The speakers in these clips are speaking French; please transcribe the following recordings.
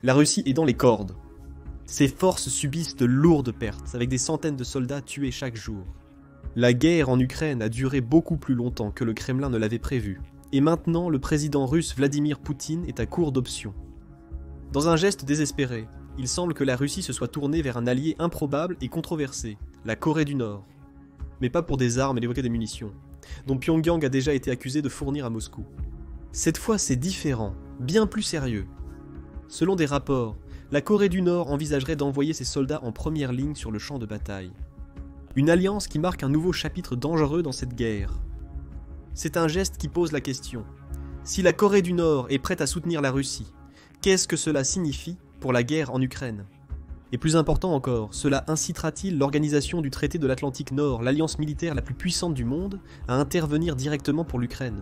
La Russie est dans les cordes. Ses forces subissent de lourdes pertes, avec des centaines de soldats tués chaque jour. La guerre en Ukraine a duré beaucoup plus longtemps que le Kremlin ne l'avait prévu, et maintenant le président russe Vladimir Poutine est à court d'options. Dans un geste désespéré, il semble que la Russie se soit tournée vers un allié improbable et controversé, la Corée du Nord. Mais pas pour des armes et des munitions, dont Pyongyang a déjà été accusé de fournir à Moscou. Cette fois c'est différent, bien plus sérieux. Selon des rapports, la Corée du Nord envisagerait d'envoyer ses soldats en première ligne sur le champ de bataille. Une alliance qui marque un nouveau chapitre dangereux dans cette guerre. C'est un geste qui pose la question. Si la Corée du Nord est prête à soutenir la Russie, qu'est-ce que cela signifie pour la guerre en Ukraine? Et plus important encore, cela incitera-t-il l'organisation du traité de l'Atlantique Nord, l'alliance militaire la plus puissante du monde, à intervenir directement pour l'Ukraine?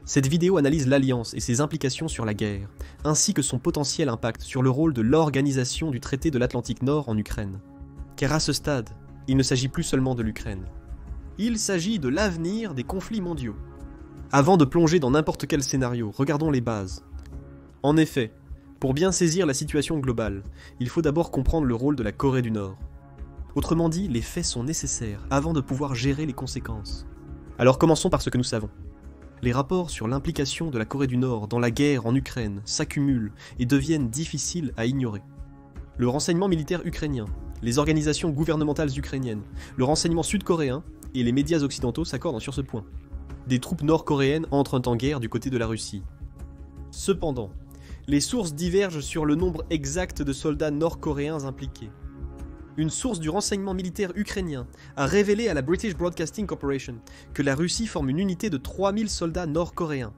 Cette vidéo analyse l'alliance et ses implications sur la guerre, ainsi que son potentiel impact sur le rôle de l'organisation du traité de l'Atlantique Nord en Ukraine. Car à ce stade, il ne s'agit plus seulement de l'Ukraine. Il s'agit de l'avenir des conflits mondiaux. Avant de plonger dans n'importe quel scénario, regardons les bases. En effet, pour bien saisir la situation globale, il faut d'abord comprendre le rôle de la Corée du Nord. Autrement dit, les faits sont nécessaires avant de pouvoir gérer les conséquences. Alors commençons par ce que nous savons. Les rapports sur l'implication de la Corée du Nord dans la guerre en Ukraine s'accumulent et deviennent difficiles à ignorer. Le renseignement militaire ukrainien, les organisations gouvernementales ukrainiennes, le renseignement sud-coréen et les médias occidentaux s'accordent sur ce point. Des troupes nord-coréennes entrent en guerre du côté de la Russie. Cependant, les sources divergent sur le nombre exact de soldats nord-coréens impliqués. Une source du renseignement militaire ukrainien a révélé à la British Broadcasting Corporation que la Russie forme une unité de 3000 soldats nord-coréens.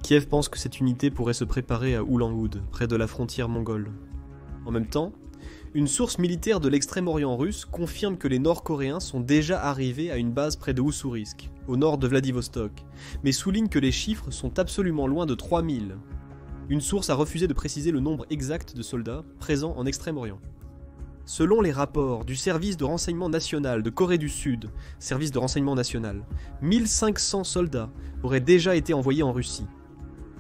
Kiev pense que cette unité pourrait se préparer à Ulan-Ude, près de la frontière mongole. En même temps, une source militaire de l'extrême-orient russe confirme que les Nord-Coréens sont déjà arrivés à une base près de Ussurisk, au nord de Vladivostok, mais souligne que les chiffres sont absolument loin de 3000. Une source a refusé de préciser le nombre exact de soldats présents en Extrême-Orient. Selon les rapports du service de renseignement national de Corée du Sud, service de renseignement national, 1500 soldats auraient déjà été envoyés en Russie.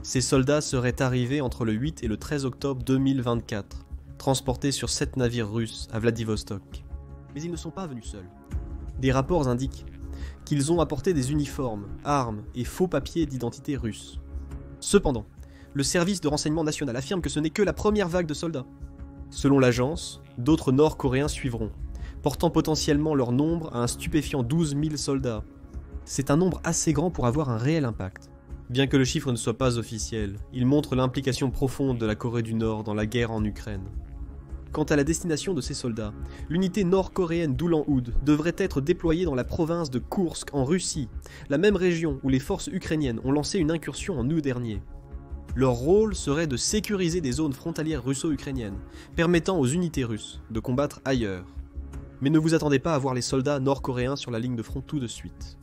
Ces soldats seraient arrivés entre le 8 et le 13 octobre 2024, transportés sur 7 navires russes à Vladivostok. Mais ils ne sont pas venus seuls. Des rapports indiquent qu'ils ont apporté des uniformes, armes et faux papiers d'identité russes. Cependant, le service de renseignement national affirme que ce n'est que la première vague de soldats. Selon l'agence, d'autres Nord-Coréens suivront, portant potentiellement leur nombre à un stupéfiant 12 000 soldats. C'est un nombre assez grand pour avoir un réel impact. Bien que le chiffre ne soit pas officiel, il montre l'implication profonde de la Corée du Nord dans la guerre en Ukraine. Quant à la destination de ces soldats, l'unité nord-coréenne d'Ulan-Ude devrait être déployée dans la province de Koursk en Russie, la même région où les forces ukrainiennes ont lancé une incursion en août dernier. Leur rôle serait de sécuriser des zones frontalières russo-ukrainiennes, permettant aux unités russes de combattre ailleurs. Mais ne vous attendez pas à voir les soldats nord-coréens sur la ligne de front tout de suite.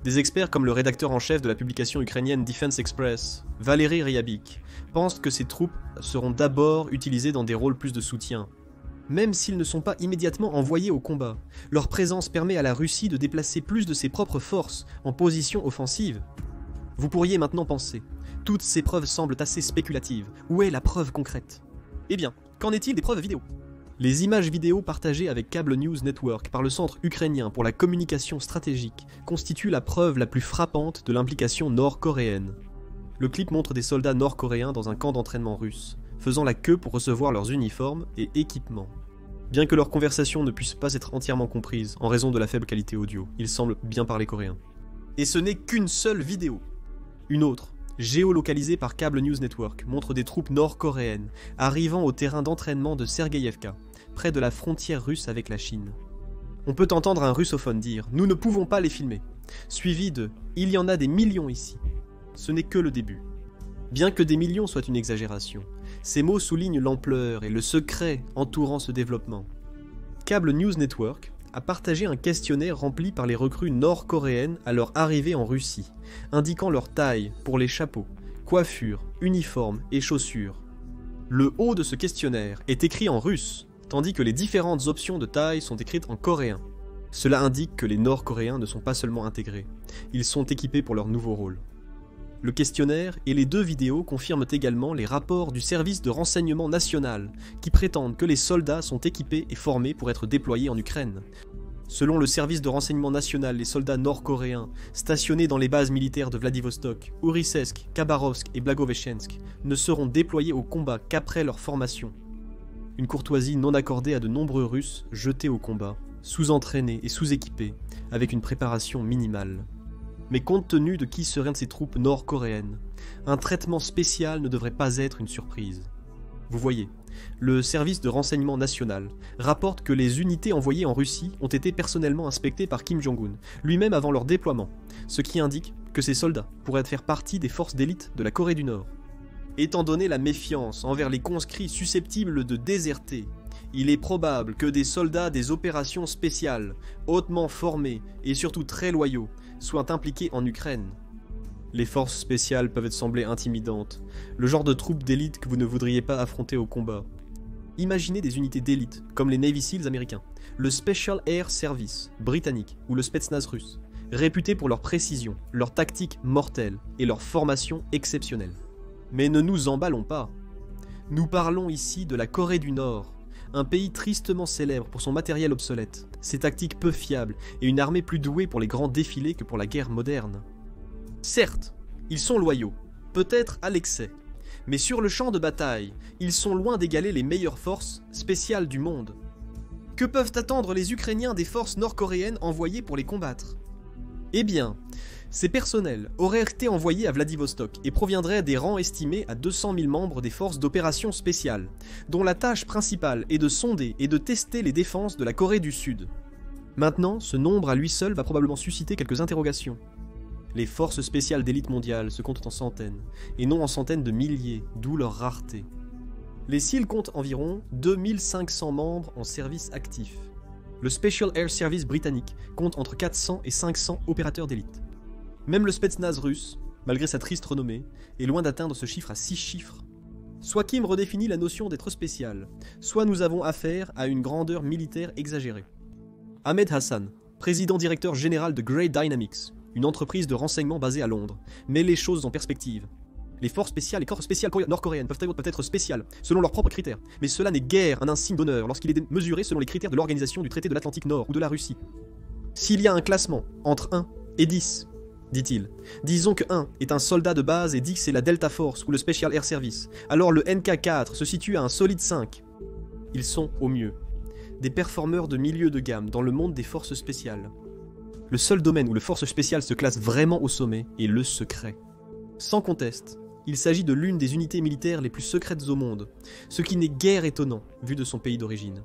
Des experts comme le rédacteur en chef de la publication ukrainienne Defense Express, Valery Ryabik, pensent que ces troupes seront d'abord utilisées dans des rôles plus de soutien. Même s'ils ne sont pas immédiatement envoyés au combat, leur présence permet à la Russie de déplacer plus de ses propres forces en position offensive. Vous pourriez maintenant penser, toutes ces preuves semblent assez spéculatives, où est la preuve concrète? Eh bien, qu'en est-il des preuves vidéo? Les images vidéo partagées avec Cable News Network par le Centre ukrainien pour la communication stratégique constituent la preuve la plus frappante de l'implication nord-coréenne. Le clip montre des soldats nord-coréens dans un camp d'entraînement russe, faisant la queue pour recevoir leurs uniformes et équipements. Bien que leur conversation ne puisse pas être entièrement comprise en raison de la faible qualité audio, ils semblent bien parler coréen. Et ce n'est qu'une seule vidéo. Une autre, géolocalisée par Cable News Network, montre des troupes nord-coréennes arrivant au terrain d'entraînement de Sergeyevka, près de la frontière russe avec la Chine. On peut entendre un russophone dire « Nous ne pouvons pas les filmer », suivi de « Il y en a des millions ici ». Ce n'est que le début. Bien que des millions soient une exagération, ces mots soulignent l'ampleur et le secret entourant ce développement. Cable News Network a partagé un questionnaire rempli par les recrues nord-coréennes à leur arrivée en Russie, indiquant leur taille pour les chapeaux, coiffures, uniformes et chaussures. Le haut de ce questionnaire est écrit en russe, tandis que les différentes options de taille sont écrites en coréen. Cela indique que les Nord-Coréens ne sont pas seulement intégrés, ils sont équipés pour leur nouveau rôle. Le questionnaire et les 2 vidéos confirment également les rapports du service de renseignement national qui prétendent que les soldats sont équipés et formés pour être déployés en Ukraine. Selon le service de renseignement national, les soldats nord-coréens stationnés dans les bases militaires de Vladivostok, Ourisesk, Khabarovsk et Blagoveshchensk ne seront déployés au combat qu'après leur formation. Une courtoisie non accordée à de nombreux Russes jetés au combat, sous-entraînés et sous-équipés, avec une préparation minimale. Mais compte tenu de qui seraient ces troupes nord-coréennes, un traitement spécial ne devrait pas être une surprise. Vous voyez, le service de renseignement national rapporte que les unités envoyées en Russie ont été personnellement inspectées par Kim Jong-un, lui-même avant leur déploiement, ce qui indique que ces soldats pourraient faire partie des forces d'élite de la Corée du Nord. Étant donné la méfiance envers les conscrits susceptibles de déserter, il est probable que des soldats des opérations spéciales, hautement formés et surtout très loyaux, soient impliqués en Ukraine. Les forces spéciales peuvent sembler intimidantes, le genre de troupes d'élite que vous ne voudriez pas affronter au combat. Imaginez des unités d'élite, comme les Navy Seals américains, le Special Air Service britannique ou le Spetsnaz russe, réputés pour leur précision, leur tactique mortelle et leur formation exceptionnelle. Mais ne nous emballons pas. Nous parlons ici de la Corée du Nord, un pays tristement célèbre pour son matériel obsolète, ses tactiques peu fiables et une armée plus douée pour les grands défilés que pour la guerre moderne. Certes, ils sont loyaux, peut-être à l'excès, mais sur le champ de bataille, ils sont loin d'égaler les meilleures forces spéciales du monde. Que peuvent attendre les Ukrainiens des forces nord-coréennes envoyées pour les combattre? Eh bien, ces personnels auraient été envoyés à Vladivostok et proviendraient des rangs estimés à 200 000 membres des forces d'opération spéciales, dont la tâche principale est de sonder et de tester les défenses de la Corée du Sud. Maintenant, ce nombre à lui seul va probablement susciter quelques interrogations. Les forces spéciales d'élite mondiale se comptent en centaines, et non en centaines de milliers, d'où leur rareté. Les SEAL comptent environ 2500 membres en service actif. Le Special Air Service britannique compte entre 400 et 500 opérateurs d'élite. Même le Spetsnaz russe, malgré sa triste renommée, est loin d'atteindre ce chiffre à 6 chiffres. Soit Kim redéfinit la notion d'être spécial, soit nous avons affaire à une grandeur militaire exagérée. Ahmed Hassan, président directeur général de Grey Dynamics, une entreprise de renseignement basée à Londres, met les choses en perspective. Les forces spéciales et corps spéciales nord-coréennes peuvent être spéciales, selon leurs propres critères, mais cela n'est guère un insigne d'honneur lorsqu'il est mesuré selon les critères de l'organisation du traité de l'Atlantique Nord ou de la Russie. S'il y a un classement entre 1 et 10, dit-il, disons que 1 est un soldat de base et 10 est la Delta Force ou le Special Air Service, alors le NK4 se situe à un solide 5. Ils sont, au mieux, des performeurs de milieu de gamme dans le monde des forces spéciales. Le seul domaine où le force spéciale se classe vraiment au sommet est le secret. Sans conteste, il s'agit de l'une des unités militaires les plus secrètes au monde, ce qui n'est guère étonnant vu de son pays d'origine.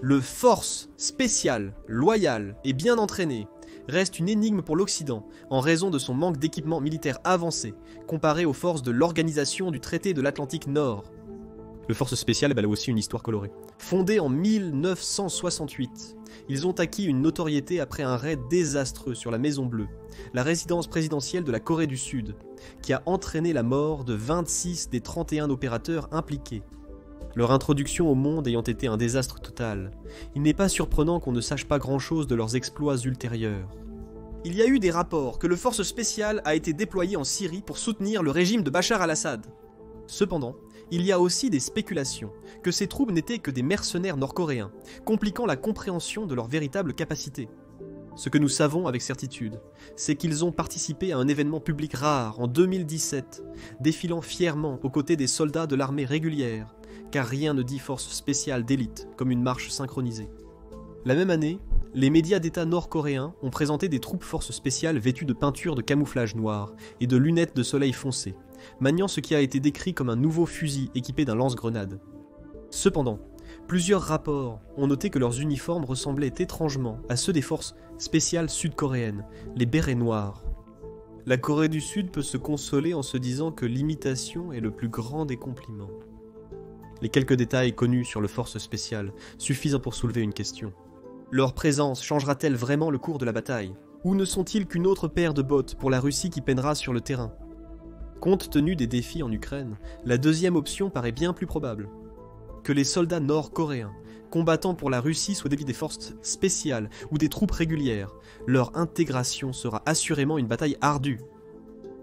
Le force spécial, loyal et bien entraîné reste une énigme pour l'Occident en raison de son manque d'équipement militaire avancé comparé aux forces de l'Organisation du Traité de l'Atlantique Nord. Le force spécial a aussi une histoire colorée. Fondé en 1968, ils ont acquis une notoriété après un raid désastreux sur la Maison Bleue, la résidence présidentielle de la Corée du Sud, qui a entraîné la mort de 26 des 31 opérateurs impliqués. Leur introduction au monde ayant été un désastre total, il n'est pas surprenant qu'on ne sache pas grand-chose de leurs exploits ultérieurs. Il y a eu des rapports que le force spécial a été déployé en Syrie pour soutenir le régime de Bachar al-Assad. Cependant, il y a aussi des spéculations que ces troupes n'étaient que des mercenaires nord-coréens, compliquant la compréhension de leurs véritables capacités. Ce que nous savons avec certitude, c'est qu'ils ont participé à un événement public rare en 2017, défilant fièrement aux côtés des soldats de l'armée régulière, car rien ne dit force spéciale d'élite comme une marche synchronisée. La même année, les médias d'État nord-coréens ont présenté des troupes forces spéciales vêtues de peintures de camouflage noir et de lunettes de soleil foncé, maniant ce qui a été décrit comme un nouveau fusil équipé d'un lance-grenade. Cependant, plusieurs rapports ont noté que leurs uniformes ressemblaient étrangement à ceux des forces spéciales sud-coréennes, les bérets noirs. La Corée du Sud peut se consoler en se disant que l'imitation est le plus grand des compliments. Les quelques détails connus sur le force spécial suffisent pour soulever une question. Leur présence changera-t-elle vraiment le cours de la bataille? Ou ne sont-ils qu'une autre paire de bottes pour la Russie qui peinera sur le terrain? Compte tenu des défis en Ukraine, la deuxième option paraît bien plus probable. Que les soldats nord-coréens, combattant pour la Russie soient des forces spéciales ou des troupes régulières, leur intégration sera assurément une bataille ardue.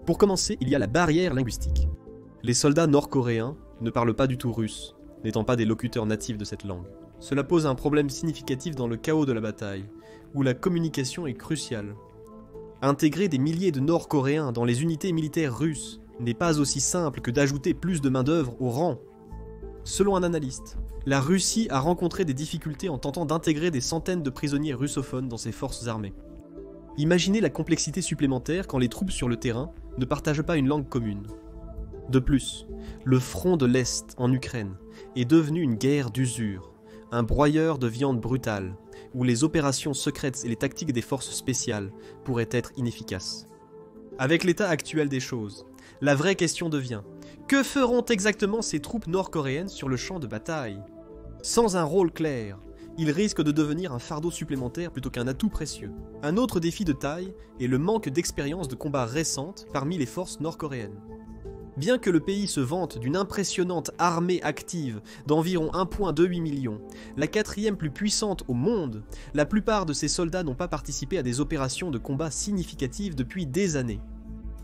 Pour commencer, il y a la barrière linguistique. Les soldats nord-coréens ne parlent pas du tout russe, n'étant pas des locuteurs natifs de cette langue. Cela pose un problème significatif dans le chaos de la bataille, où la communication est cruciale. Intégrer des milliers de Nord-Coréens dans les unités militaires russes n'est pas aussi simple que d'ajouter plus de main-d'œuvre au rang. Selon un analyste, la Russie a rencontré des difficultés en tentant d'intégrer des centaines de prisonniers russophones dans ses forces armées. Imaginez la complexité supplémentaire quand les troupes sur le terrain ne partagent pas une langue commune. De plus, le front de l'Est en Ukraine est devenu une guerre d'usure, un broyeur de viande brutale, où les opérations secrètes et les tactiques des forces spéciales pourraient être inefficaces. Avec l'état actuel des choses, la vraie question devient: que feront exactement ces troupes nord-coréennes sur le champ de bataille? Sans un rôle clair, ils risquent de devenir un fardeau supplémentaire plutôt qu'un atout précieux. Un autre défi de taille est le manque d'expérience de combat récente parmi les forces nord-coréennes. Bien que le pays se vante d'une impressionnante armée active d'environ 1,28 million, la quatrième plus puissante au monde, la plupart de ces soldats n'ont pas participé à des opérations de combat significatives depuis des années.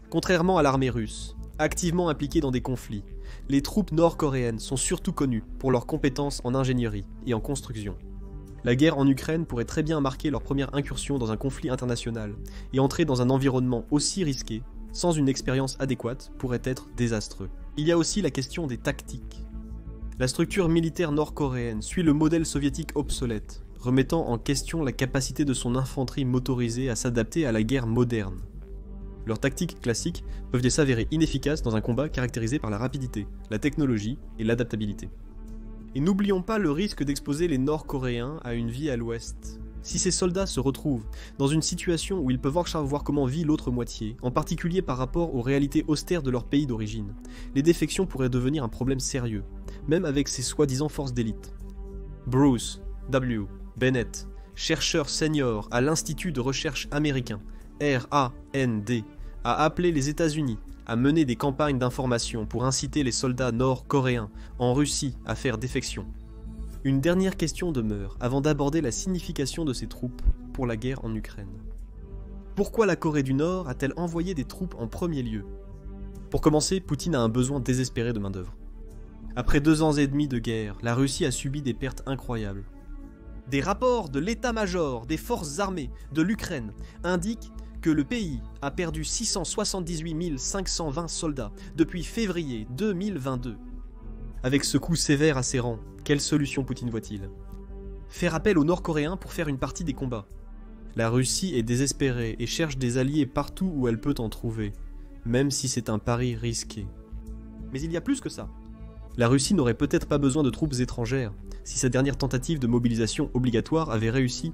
Contrairement à l'armée russe, activement impliquée dans des conflits, les troupes nord-coréennes sont surtout connues pour leurs compétences en ingénierie et en construction. La guerre en Ukraine pourrait très bien marquer leur première incursion dans un conflit international, et entrer dans un environnement aussi risqué sans une expérience adéquate, pourrait être désastreux. Il y a aussi la question des tactiques. La structure militaire nord-coréenne suit le modèle soviétique obsolète, remettant en question la capacité de son infanterie motorisée à s'adapter à la guerre moderne. Leurs tactiques classiques peuvent s'avérer inefficaces dans un combat caractérisé par la rapidité, la technologie et l'adaptabilité. Et n'oublions pas le risque d'exposer les Nord-Coréens à une vie à l'Ouest. Si ces soldats se retrouvent dans une situation où ils peuvent savoir comment vit l'autre moitié, en particulier par rapport aux réalités austères de leur pays d'origine, les défections pourraient devenir un problème sérieux, même avec ces soi-disant forces d'élite. Bruce W. Bennett, chercheur senior à l'Institut de recherche américain, RAND, a appelé les États-Unis à mener des campagnes d'information pour inciter les soldats nord-coréens en Russie à faire défection. Une dernière question demeure avant d'aborder la signification de ces troupes pour la guerre en Ukraine. Pourquoi la Corée du Nord a-t-elle envoyé des troupes en premier lieu? Pour commencer, Poutine a un besoin désespéré de main-d'œuvre. Après 2 ans et demi de guerre, la Russie a subi des pertes incroyables. Des rapports de l'état-major des forces armées de l'Ukraine indiquent que le pays a perdu 678 520 soldats depuis février 2022. Avec ce coup sévère à ses rangs, quelle solution Poutine voit-il? Faire appel aux Nord-Coréens pour faire une partie des combats. La Russie est désespérée et cherche des alliés partout où elle peut en trouver, même si c'est un pari risqué. Mais il y a plus que ça. La Russie n'aurait peut-être pas besoin de troupes étrangères si sa dernière tentative de mobilisation obligatoire avait réussi.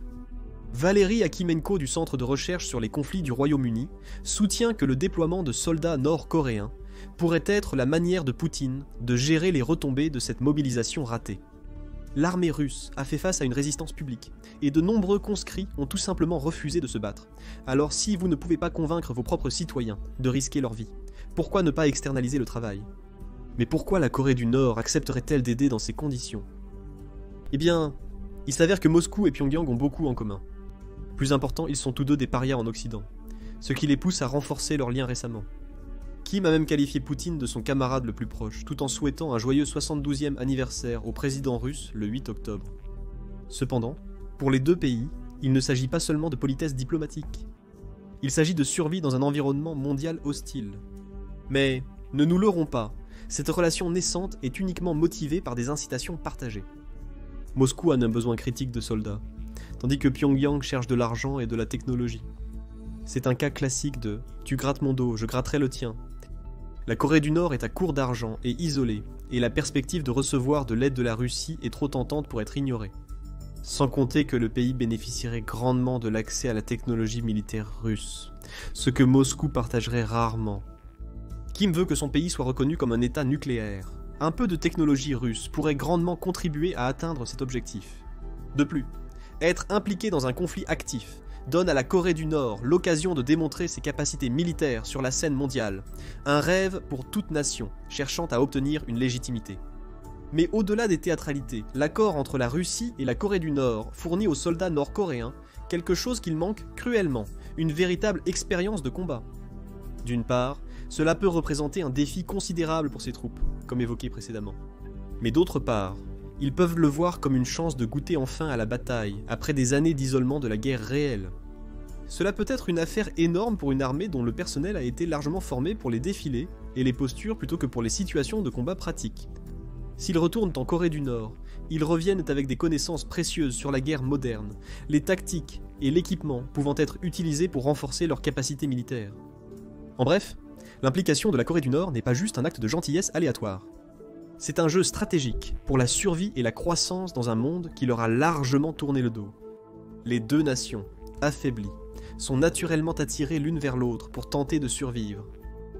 Valérie Akimenko du Centre de recherche sur les conflits du Royaume-Uni soutient que le déploiement de soldats nord-coréens pourrait être la manière de Poutine de gérer les retombées de cette mobilisation ratée. L'armée russe a fait face à une résistance publique, et de nombreux conscrits ont tout simplement refusé de se battre. Alors si vous ne pouvez pas convaincre vos propres citoyens de risquer leur vie, pourquoi ne pas externaliser le travail? Mais pourquoi la Corée du Nord accepterait-elle d'aider dans ces conditions? Eh bien, il s'avère que Moscou et Pyongyang ont beaucoup en commun. Plus important, ils sont tous deux des parias en Occident, ce qui les pousse à renforcer leurs liens récemment. Kim a même qualifié Poutine de son camarade le plus proche, tout en souhaitant un joyeux 72e anniversaire au président russe le 8 octobre. Cependant, pour les deux pays, il ne s'agit pas seulement de politesse diplomatique. Il s'agit de survie dans un environnement mondial hostile. Mais, ne nous leurrons pas, cette relation naissante est uniquement motivée par des incitations partagées. Moscou a un besoin critique de soldats, tandis que Pyongyang cherche de l'argent et de la technologie. C'est un cas classique de « tu grattes mon dos, je gratterai le tien ». La Corée du Nord est à court d'argent et isolée, et la perspective de recevoir de l'aide de la Russie est trop tentante pour être ignorée. Sans compter que le pays bénéficierait grandement de l'accès à la technologie militaire russe, ce que Moscou partagerait rarement. Kim veut que son pays soit reconnu comme un État nucléaire. Un peu de technologie russe pourrait grandement contribuer à atteindre cet objectif. De plus, être impliqué dans un conflit actif donne à la Corée du Nord l'occasion de démontrer ses capacités militaires sur la scène mondiale, un rêve pour toute nation cherchant à obtenir une légitimité. Mais au-delà des théâtralités, l'accord entre la Russie et la Corée du Nord fournit aux soldats nord-coréens quelque chose qu'il manque cruellement, une véritable expérience de combat. D'une part, Cela peut représenter un défi considérable pour ces troupes, comme évoqué précédemment. Mais d'autre part, ils peuvent le voir comme une chance de goûter enfin à la bataille, après des années d'isolement de la guerre réelle. Cela peut être une affaire énorme pour une armée dont le personnel a été largement formé pour les défilés et les postures plutôt que pour les situations de combat pratiques. S'ils retournent en Corée du Nord, ils reviennent avec des connaissances précieuses sur la guerre moderne, les tactiques et l'équipement pouvant être utilisés pour renforcer leurs capacités militaires. En bref, l'implication de la Corée du Nord n'est pas juste un acte de gentillesse aléatoire. C'est un jeu stratégique pour la survie et la croissance dans un monde qui leur a largement tourné le dos. Les deux nations, affaiblies, sont naturellement attirées l'une vers l'autre pour tenter de survivre.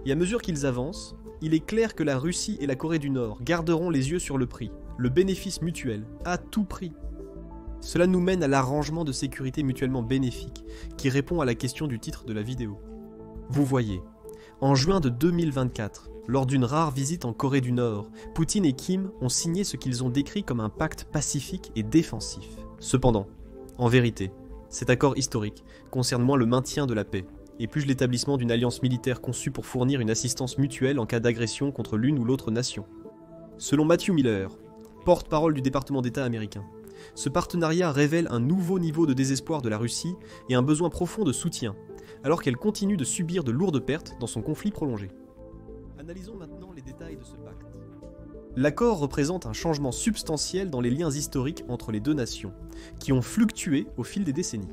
Et à mesure qu'ils avancent, il est clair que la Russie et la Corée du Nord garderont les yeux sur le prix, le bénéfice mutuel, à tout prix. Cela nous mène à l'arrangement de sécurité mutuellement bénéfique, qui répond à la question du titre de la vidéo. Vous voyez, en juin de 2024, lors d'une rare visite en Corée du Nord, Poutine et Kim ont signé ce qu'ils ont décrit comme un pacte pacifique et défensif. Cependant, en vérité, cet accord historique concerne moins le maintien de la paix, et plus l'établissement d'une alliance militaire conçue pour fournir une assistance mutuelle en cas d'agression contre l'une ou l'autre nation. Selon Matthew Miller, porte-parole du département d'État américain, ce partenariat révèle un nouveau niveau de désespoir de la Russie et un besoin profond de soutien, alors qu'elle continue de subir de lourdes pertes dans son conflit prolongé. Analysons maintenant les détails de ce pacte. L'accord représente un changement substantiel dans les liens historiques entre les deux nations, qui ont fluctué au fil des décennies.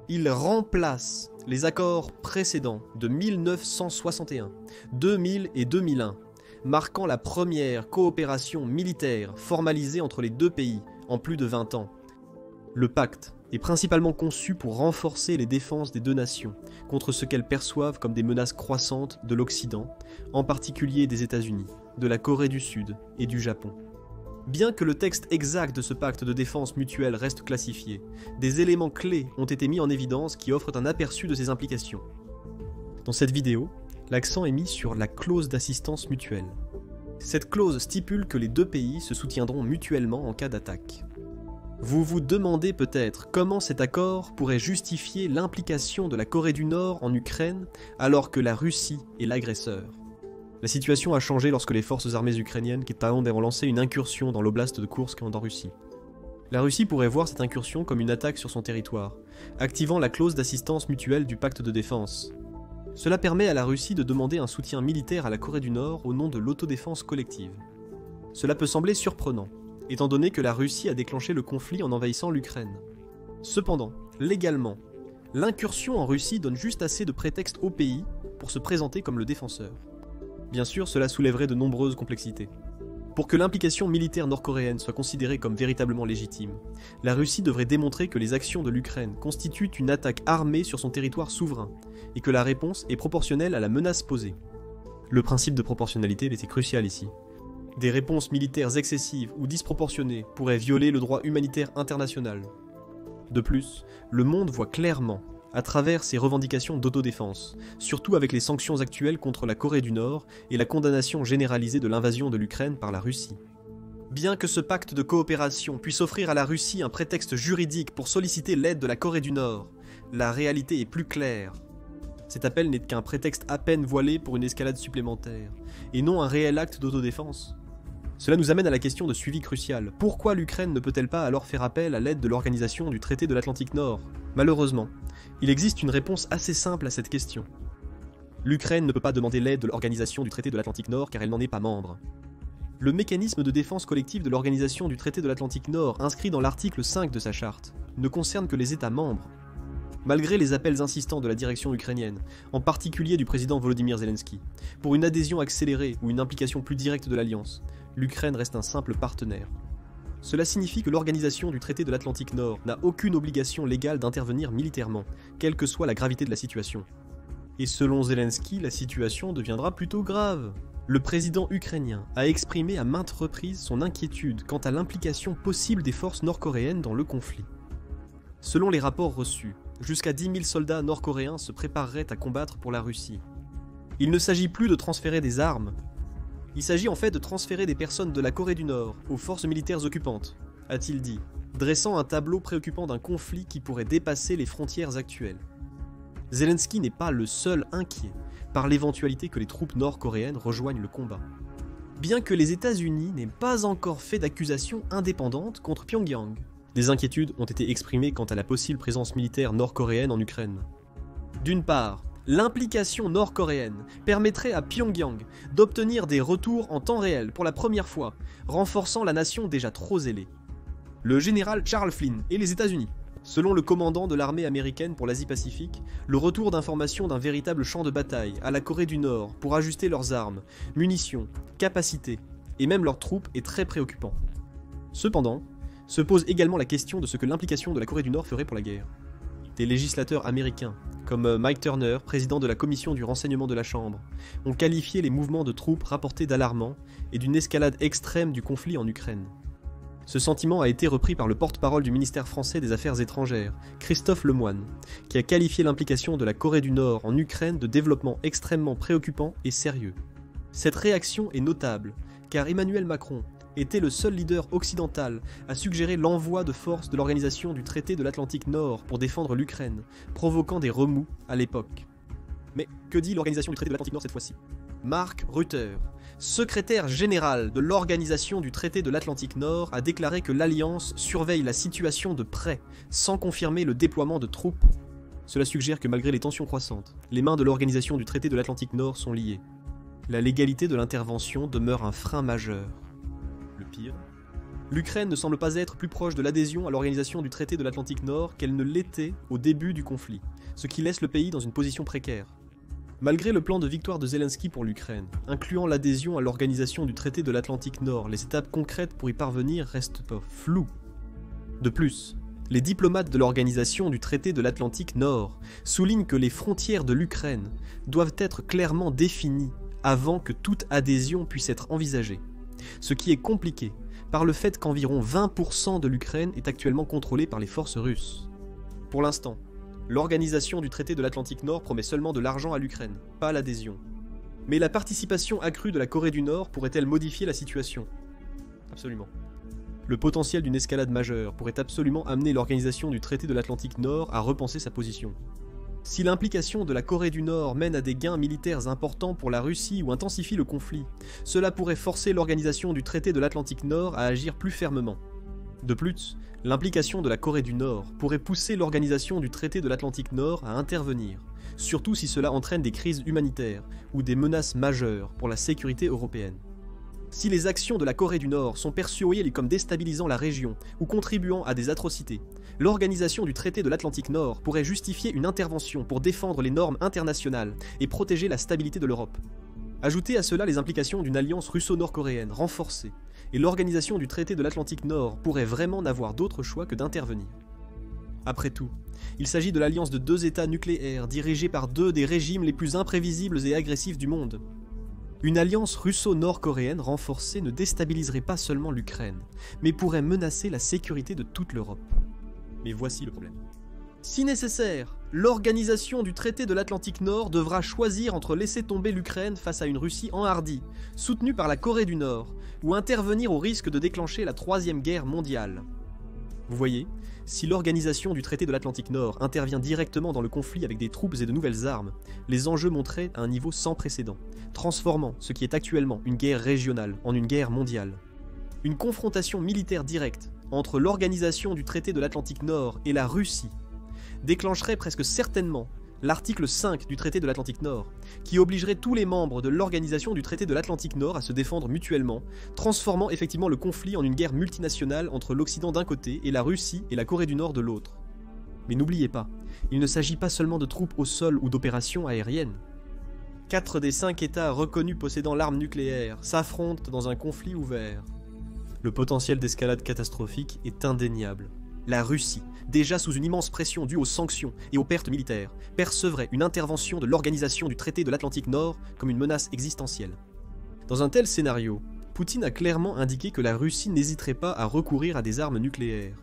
Il remplace les accords précédents de 1961, 2000 et 2001, marquant la première coopération militaire formalisée entre les deux pays en plus de 20 ans. Le pacte est principalement conçu pour renforcer les défenses des deux nations contre ce qu'elles perçoivent comme des menaces croissantes de l'Occident, en particulier des États-Unis, de la Corée du Sud et du Japon. Bien que le texte exact de ce pacte de défense mutuelle reste classifié, des éléments clés ont été mis en évidence qui offrent un aperçu de ses implications. Dans cette vidéo, l'accent est mis sur la clause d'assistance mutuelle. Cette clause stipule que les deux pays se soutiendront mutuellement en cas d'attaque. Vous vous demandez peut-être comment cet accord pourrait justifier l'implication de la Corée du Nord en Ukraine alors que la Russie est l'agresseur. La situation a changé lorsque les forces armées ukrainiennes tentent ont lancé une incursion dans l'oblast de Koursk en Russie. La Russie pourrait voir cette incursion comme une attaque sur son territoire, activant la clause d'assistance mutuelle du pacte de défense. Cela permet à la Russie de demander un soutien militaire à la Corée du Nord au nom de l'autodéfense collective. Cela peut sembler surprenant, étant donné que la Russie a déclenché le conflit en envahissant l'Ukraine. Cependant, légalement, l'incursion en Russie donne juste assez de prétexte au pays pour se présenter comme le défenseur. Bien sûr, cela soulèverait de nombreuses complexités. Pour que l'implication militaire nord-coréenne soit considérée comme véritablement légitime, la Russie devrait démontrer que les actions de l'Ukraine constituent une attaque armée sur son territoire souverain, et que la réponse est proportionnelle à la menace posée. Le principe de proportionnalité était crucial ici. Des réponses militaires excessives ou disproportionnées pourraient violer le droit humanitaire international. De plus, le monde voit clairement, à travers ces revendications d'autodéfense, surtout avec les sanctions actuelles contre la Corée du Nord et la condamnation généralisée de l'invasion de l'Ukraine par la Russie. Bien que ce pacte de coopération puisse offrir à la Russie un prétexte juridique pour solliciter l'aide de la Corée du Nord, la réalité est plus claire. Cet appel n'est qu'un prétexte à peine voilé pour une escalade supplémentaire, et non un réel acte d'autodéfense. Cela nous amène à la question de suivi cruciale. Pourquoi l'Ukraine ne peut-elle pas alors faire appel à l'aide de l'organisation du traité de l'Atlantique Nord ? Malheureusement, il existe une réponse assez simple à cette question. L'Ukraine ne peut pas demander l'aide de l'organisation du traité de l'Atlantique Nord car elle n'en est pas membre. Le mécanisme de défense collective de l'organisation du traité de l'Atlantique Nord, inscrit dans l'article 5 de sa charte, ne concerne que les États membres. Malgré les appels insistants de la direction ukrainienne, en particulier du président Volodymyr Zelensky, pour une adhésion accélérée ou une implication plus directe de l'Alliance, l'Ukraine reste un simple partenaire. Cela signifie que l'organisation du traité de l'Atlantique Nord n'a aucune obligation légale d'intervenir militairement, quelle que soit la gravité de la situation. Et selon Zelensky, la situation deviendra plutôt grave. Le président ukrainien a exprimé à maintes reprises son inquiétude quant à l'implication possible des forces nord-coréennes dans le conflit. Selon les rapports reçus, jusqu'à 10 000 soldats nord-coréens se prépareraient à combattre pour la Russie. Il ne s'agit plus de transférer des armes. Il s'agit en fait de transférer des personnes de la Corée du Nord aux forces militaires occupantes, a-t-il dit, dressant un tableau préoccupant d'un conflit qui pourrait dépasser les frontières actuelles. Zelensky n'est pas le seul inquiet. par l'éventualité que les troupes nord-coréennes rejoignent le combat. Bien que les États-Unis n'aient pas encore fait d'accusation indépendante contre Pyongyang. Des inquiétudes ont été exprimées quant à la possible présence militaire nord-coréenne en Ukraine. D'une part, l'implication nord-coréenne permettrait à Pyongyang d'obtenir des retours en temps réel pour la première fois, renforçant la nation déjà trop zélée. Le général Charles Flynn et les États-Unis. Selon le commandant de l'armée américaine pour l'Asie-Pacifique, le retour d'informations d'un véritable champ de bataille à la Corée du Nord pour ajuster leurs armes, munitions, capacités et même leurs troupes est très préoccupant. Cependant, se pose également la question de ce que l'implication de la Corée du Nord ferait pour la guerre. Des législateurs américains, comme Mike Turner, président de la commission du renseignement de la Chambre, ont qualifié les mouvements de troupes rapportés d'alarmants et d'une escalade extrême du conflit en Ukraine. Ce sentiment a été repris par le porte-parole du ministère français des Affaires étrangères, Christophe Lemoine, qui a qualifié l'implication de la Corée du Nord en Ukraine de développement extrêmement préoccupant et sérieux. Cette réaction est notable, car Emmanuel Macron était le seul leader occidental à suggérer l'envoi de forces de l'organisation du traité de l'Atlantique Nord pour défendre l'Ukraine, provoquant des remous à l'époque. Mais que dit l'organisation du traité de l'Atlantique Nord cette fois-ci ? Mark Rutte, secrétaire général de l'organisation du traité de l'Atlantique Nord, a déclaré que l'Alliance surveille la situation de près, sans confirmer le déploiement de troupes. Cela suggère que malgré les tensions croissantes, les mains de l'organisation du traité de l'Atlantique Nord sont liées. La légalité de l'intervention demeure un frein majeur. Le pire, l'Ukraine ne semble pas être plus proche de l'adhésion à l'organisation du traité de l'Atlantique Nord qu'elle ne l'était au début du conflit, ce qui laisse le pays dans une position précaire. Malgré le plan de victoire de Zelensky pour l'Ukraine, incluant l'adhésion à l'organisation du traité de l'Atlantique Nord, les étapes concrètes pour y parvenir restent floues. De plus, les diplomates de l'organisation du traité de l'Atlantique Nord soulignent que les frontières de l'Ukraine doivent être clairement définies avant que toute adhésion puisse être envisagée. Ce qui est compliqué par le fait qu'environ 20% de l'Ukraine est actuellement contrôlée par les forces russes. Pour l'instant, l'organisation du traité de l'Atlantique Nord promet seulement de l'argent à l'Ukraine, pas l'adhésion. Mais la participation accrue de la Corée du Nord pourrait-elle modifier la situation ? Absolument. Le potentiel d'une escalade majeure pourrait absolument amener l'organisation du traité de l'Atlantique Nord à repenser sa position. Si l'implication de la Corée du Nord mène à des gains militaires importants pour la Russie ou intensifie le conflit, cela pourrait forcer l'organisation du traité de l'Atlantique Nord à agir plus fermement. De plus, l'implication de la Corée du Nord pourrait pousser l'organisation du traité de l'Atlantique Nord à intervenir, surtout si cela entraîne des crises humanitaires ou des menaces majeures pour la sécurité européenne. Si les actions de la Corée du Nord sont perçues comme déstabilisant la région ou contribuant à des atrocités, l'organisation du traité de l'Atlantique Nord pourrait justifier une intervention pour défendre les normes internationales et protéger la stabilité de l'Europe. Ajoutez à cela les implications d'une alliance russo-nord-coréenne renforcée, et l'organisation du traité de l'Atlantique Nord pourrait vraiment n'avoir d'autre choix que d'intervenir. Après tout, il s'agit de l'alliance de deux États nucléaires dirigés par deux des régimes les plus imprévisibles et agressifs du monde. Une alliance russo-nord-coréenne renforcée ne déstabiliserait pas seulement l'Ukraine, mais pourrait menacer la sécurité de toute l'Europe. Mais voici le problème. Si nécessaire, l'organisation du traité de l'Atlantique Nord devra choisir entre laisser tomber l'Ukraine face à une Russie enhardie, soutenue par la Corée du Nord, ou intervenir au risque de déclencher la Troisième Guerre mondiale. Vous voyez, si l'organisation du traité de l'Atlantique Nord intervient directement dans le conflit avec des troupes et de nouvelles armes, les enjeux monteraient à un niveau sans précédent, transformant ce qui est actuellement une guerre régionale en une guerre mondiale. Une confrontation militaire directe entre l'organisation du traité de l'Atlantique Nord et la Russie déclencherait presque certainement l'article 5 du traité de l'Atlantique Nord, qui obligerait tous les membres de l'organisation du traité de l'Atlantique Nord à se défendre mutuellement, transformant effectivement le conflit en une guerre multinationale entre l'Occident d'un côté et la Russie et la Corée du Nord de l'autre. Mais n'oubliez pas, il ne s'agit pas seulement de troupes au sol ou d'opérations aériennes. 4 des 5 États reconnus possédant l'arme nucléaire s'affrontent dans un conflit ouvert. Le potentiel d'escalade catastrophique est indéniable. La Russie, déjà sous une immense pression due aux sanctions et aux pertes militaires, percevrait une intervention de l'organisation du traité de l'Atlantique Nord comme une menace existentielle. Dans un tel scénario, Poutine a clairement indiqué que la Russie n'hésiterait pas à recourir à des armes nucléaires.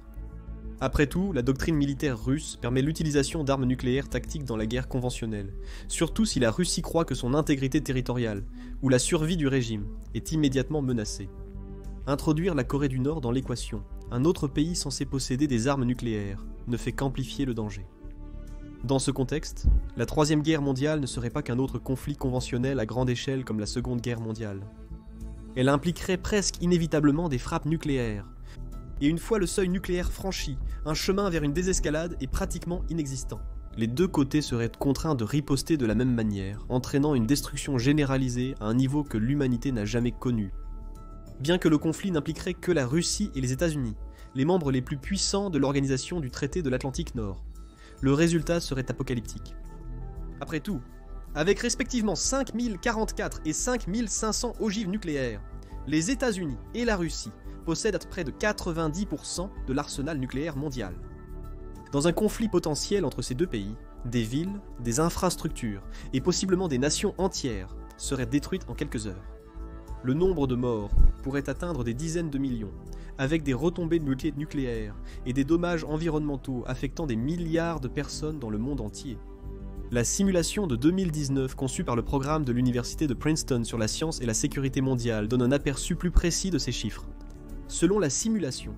Après tout, la doctrine militaire russe permet l'utilisation d'armes nucléaires tactiques dans la guerre conventionnelle, surtout si la Russie croit que son intégrité territoriale ou la survie du régime est immédiatement menacée. Introduire la Corée du Nord dans l'équation, un autre pays censé posséder des armes nucléaires, ne fait qu'amplifier le danger. Dans ce contexte, la Troisième Guerre mondiale ne serait pas qu'un autre conflit conventionnel à grande échelle comme la Seconde Guerre mondiale. Elle impliquerait presque inévitablement des frappes nucléaires. Et une fois le seuil nucléaire franchi, un chemin vers une désescalade est pratiquement inexistant. Les deux côtés seraient contraints de riposter de la même manière, entraînant une destruction généralisée à un niveau que l'humanité n'a jamais connu. Bien que le conflit n'impliquerait que la Russie et les États-Unis, les membres les plus puissants de l'organisation du traité de l'Atlantique Nord, le résultat serait apocalyptique. Après tout, avec respectivement 5044 et 5500 ogives nucléaires, les États-Unis et la Russie possèdent près de 90% de l'arsenal nucléaire mondial. Dans un conflit potentiel entre ces deux pays, des villes, des infrastructures et possiblement des nations entières seraient détruites en quelques heures. Le nombre de morts pourrait atteindre des dizaines de millions, avec des retombées nucléaires et des dommages environnementaux affectant des milliards de personnes dans le monde entier. La simulation de 2019 conçue par le programme de l'université de Princeton sur la science et la sécurité mondiale donne un aperçu plus précis de ces chiffres. Selon la simulation,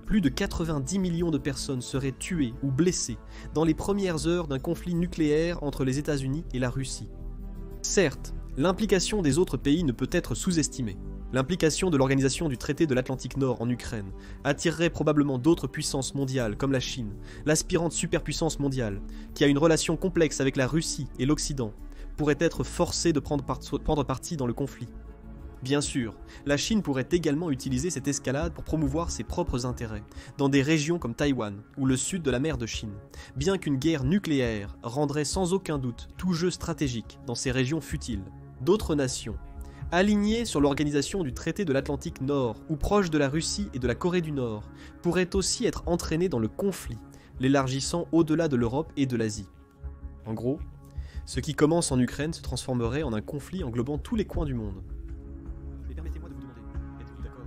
plus de 90 millions de personnes seraient tuées ou blessées dans les premières heures d'un conflit nucléaire entre les États-Unis et la Russie. Certes, l'implication des autres pays ne peut être sous-estimée. L'implication de l'organisation du traité de l'Atlantique Nord en Ukraine attirerait probablement d'autres puissances mondiales comme la Chine, l'aspirante superpuissance mondiale, qui a une relation complexe avec la Russie et l'Occident, pourrait être forcée de prendre parti dans le conflit. Bien sûr, la Chine pourrait également utiliser cette escalade pour promouvoir ses propres intérêts, dans des régions comme Taïwan ou le sud de la mer de Chine, bien qu'une guerre nucléaire rendrait sans aucun doute tout jeu stratégique dans ces régions futiles. D'autres nations, alignées sur l'organisation du traité de l'Atlantique Nord ou proches de la Russie et de la Corée du Nord, pourraient aussi être entraînées dans le conflit, l'élargissant au-delà de l'Europe et de l'Asie. En gros, ce qui commence en Ukraine se transformerait en un conflit englobant tous les coins du monde. Permettez-moi de vous demander, êtes-vous d'accord ?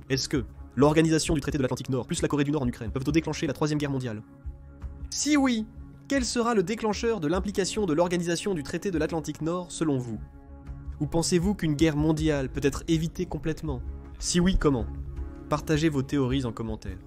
Est-ce que l'organisation du traité de l'Atlantique Nord plus la Corée du Nord en Ukraine peuvent déclencher la Troisième Guerre mondiale ? Si oui, quel sera le déclencheur de l'implication de l'organisation du traité de l'Atlantique Nord selon vous ? Ou pensez-vous qu'une guerre mondiale peut être évitée complètement ? Si oui, comment ? Partagez vos théories en commentaire.